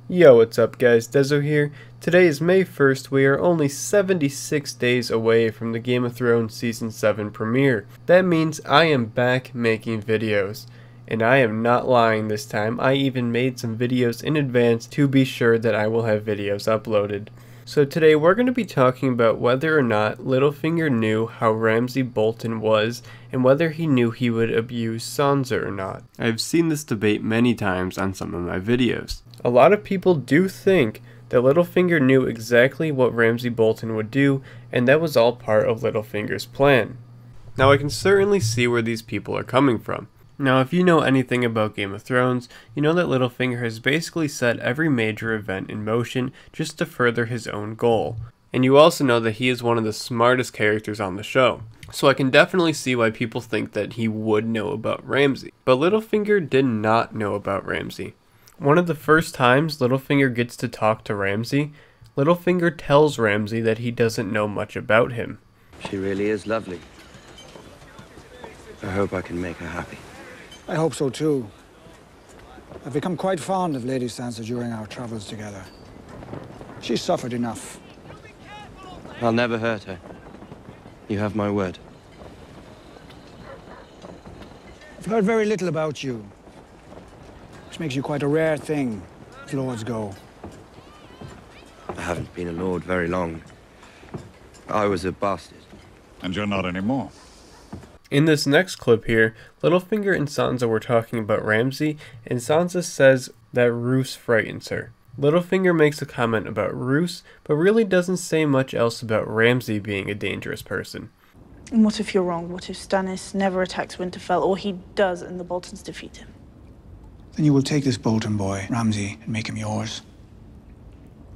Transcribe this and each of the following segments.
Yo, what's up guys, Dezo here. Today is May 1st, we are only 76 days away from the Game of Thrones Season 7 premiere. That means I am back making videos. And I am not lying this time, I even made some videos in advance to be sure that I will have videos uploaded. So today we're going to be talking about whether or not Littlefinger knew how Ramsay Bolton was and whether he knew he would abuse Sansa or not. I've seen this debate many times on some of my videos. A lot of people do think that Littlefinger knew exactly what Ramsay Bolton would do, and that was all part of Littlefinger's plan. Now I can certainly see where these people are coming from. Now if you know anything about Game of Thrones, you know that Littlefinger has basically set every major event in motion just to further his own goal. And you also know that he is one of the smartest characters on the show. So I can definitely see why people think that he would know about Ramsay. But Littlefinger did not know about Ramsay. One of the first times Littlefinger gets to talk to Ramsay, Littlefinger tells Ramsay that he doesn't know much about him. She really is lovely. I hope I can make her happy. I hope so too. I've become quite fond of Lady Sansa during our travels together. She's suffered enough. I'll never hurt her. You have my word. I've heard very little about you, which makes you quite a rare thing as lords go. I haven't been a lord very long. I was a bastard. And you're not anymore. In this next clip here, Littlefinger and Sansa were talking about Ramsay, and Sansa says that Roose frightens her. Littlefinger makes a comment about Roose, but really doesn't say much else about Ramsay being a dangerous person. And what if you're wrong? What if Stannis never attacks Winterfell, or he does and the Boltons defeat him? Then you will take this Bolton boy, Ramsay, and make him yours.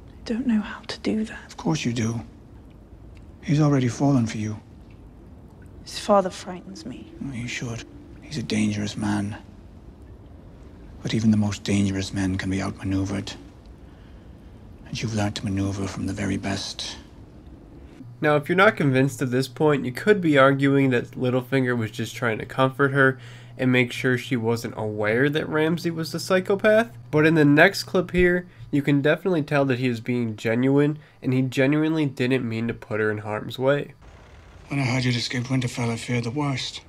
I don't know how to do that. Of course you do. He's already fallen for you. His father frightens me. Oh, he should. He's a dangerous man. But even the most dangerous men can be outmaneuvered. And you've learned to maneuver from the very best. Now, if you're not convinced at this point, you could be arguing that Littlefinger was just trying to comfort her and make sure she wasn't aware that Ramsay was the psychopath. But in the next clip here, you can definitely tell that he is being genuine, and he genuinely didn't mean to put her in harm's way. When I heard you'd escaped Winterfell, I feared the worst.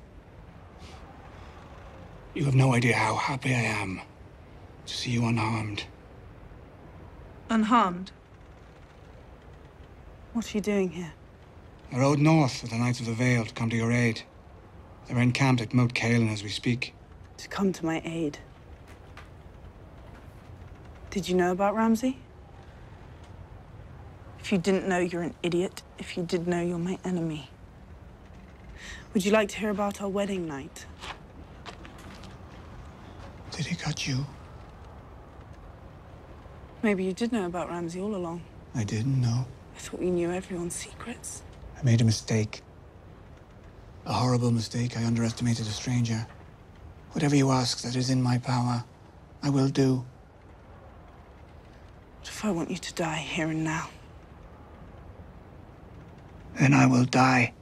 You have no idea how happy I am to see you unharmed. Unharmed? What are you doing here? I rode north with the Knights of the Vale to come to your aid. They're encamped at Moat Cailin as we speak. To come to my aid. Did you know about Ramsay? If you didn't know, you're an idiot. If you did know, you're my enemy. Would you like to hear about our wedding night? Did he cut you? Maybe you did know about Ramsay all along. I didn't know. I thought you knew everyone's secrets. I made a mistake. A horrible mistake. I underestimated a stranger. Whatever you ask that is in my power, I will do. What if I want you to die here and now? Then I will die.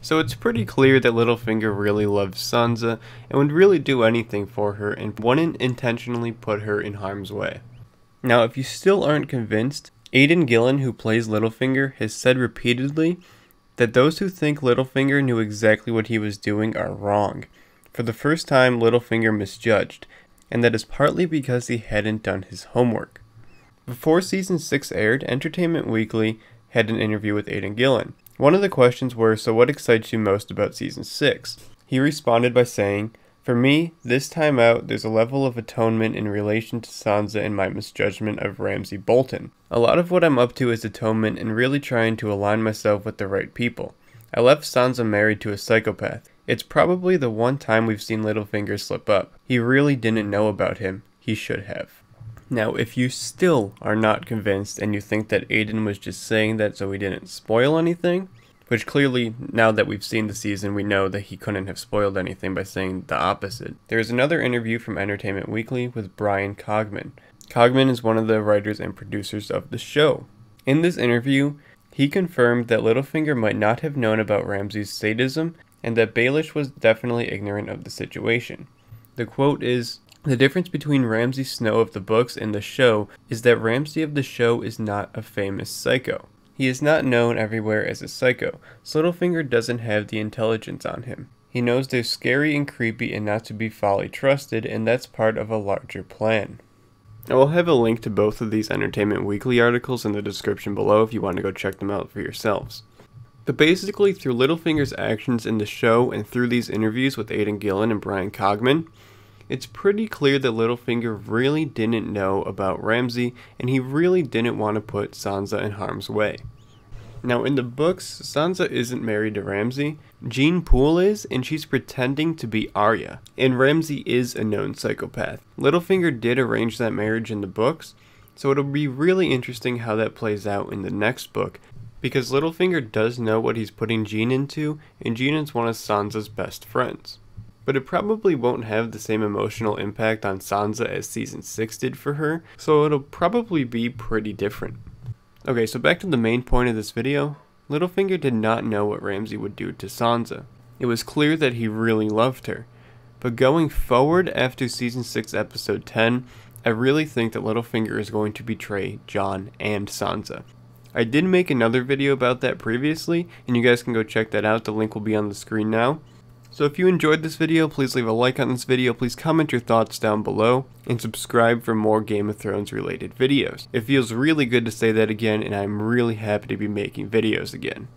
So it's pretty clear that Littlefinger really loves Sansa and would really do anything for her and wouldn't intentionally put her in harm's way. Now if you still aren't convinced, Aidan Gillen, who plays Littlefinger, has said repeatedly that those who think Littlefinger knew exactly what he was doing are wrong. For the first time, Littlefinger misjudged, and that is partly because he hadn't done his homework. Before Season 6 aired, Entertainment Weekly had an interview with Aidan Gillen. One of the questions were, so what excites you most about Season 6? He responded by saying, for me, this time out, there's a level of atonement in relation to Sansa and my misjudgment of Ramsay Bolton. A lot of what I'm up to is atonement and really trying to align myself with the right people. I left Sansa married to a psychopath. It's probably the one time we've seen Littlefinger slip up. He really didn't know about him. He should have. Now, if you still are not convinced and you think that Aidan was just saying that so he didn't spoil anything, which clearly, now that we've seen the season, we know that he couldn't have spoiled anything by saying the opposite. There is another interview from Entertainment Weekly with Brian Cogman. Cogman is one of the writers and producers of the show. In this interview, he confirmed that Littlefinger might not have known about Ramsay's sadism and that Baelish was definitely ignorant of the situation. The quote is, The difference between Ramsay Snow of the books and the show is that Ramsay of the show is not a famous psycho. He is not known everywhere as a psycho, so Littlefinger doesn't have the intelligence on him. He knows they're scary and creepy and not to be fully trusted, and that's part of a larger plan. I will have a link to both of these Entertainment Weekly articles in the description below if you want to go check them out for yourselves. But basically, through Littlefinger's actions in the show and through these interviews with Aidan Gillen and Brian Cogman, it's pretty clear that Littlefinger really didn't know about Ramsay, and he really didn't want to put Sansa in harm's way. Now in the books, Sansa isn't married to Ramsay, Jean Poole is, and she's pretending to be Arya, and Ramsay is a known psychopath. Littlefinger did arrange that marriage in the books, so it'll be really interesting how that plays out in the next book, because Littlefinger does know what he's putting Jean into, and Jean is one of Sansa's best friends. But it probably won't have the same emotional impact on Sansa as Season 6 did for her, so it'll probably be pretty different. Okay, so back to the main point of this video. Littlefinger did not know what Ramsay would do to Sansa. It was clear that he really loved her. But going forward after Season 6 Episode 10, I really think that Littlefinger is going to betray Jon and Sansa. I did make another video about that previously, and you guys can go check that out. The link will be on the screen now. So if you enjoyed this video, please leave a like on this video, please comment your thoughts down below, and subscribe for more Game of Thrones related videos. It feels really good to say that again, and I'm really happy to be making videos again.